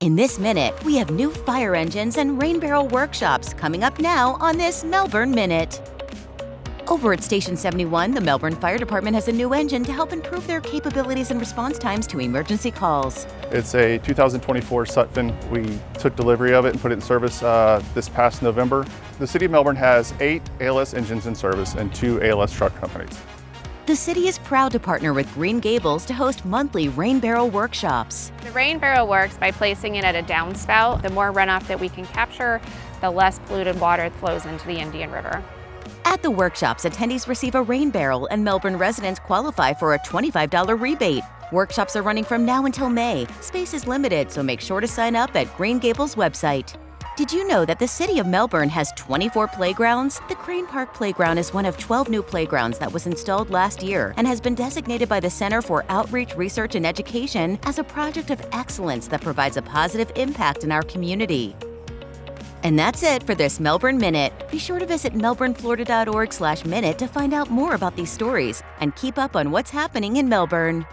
In this minute, we have new fire engines and rain barrel workshops coming up now on this Melbourne Minute. Over at Station 71, the Melbourne Fire Department has a new engine to help improve their capabilities and response times to emergency calls. It's a 2024 Sutphen. We took delivery of it and put it in service this past November. The City of Melbourne has 8 ALS engines in service and 2 ALS truck companies. The city is proud to partner with Green Gables to host monthly rain barrel workshops. The rain barrel works by placing it at a downspout. The more runoff that we can capture, the less polluted water flows into the Indian River. At the workshops, attendees receive a rain barrel and Melbourne residents qualify for a $25 rebate. Workshops are running from now until May. Space is limited, so make sure to sign up at Green Gables' website. Did you know that the City of Melbourne has 24 playgrounds? The Crane Park Playground is one of 12 new playgrounds that was installed last year and has been designated by the Centre for Outreach, Research and Education as a project of excellence that provides a positive impact in our community. And that's it for this Melbourne Minute. Be sure to visit melbourneflorida.org/minute to find out more about these stories and keep up on what's happening in Melbourne.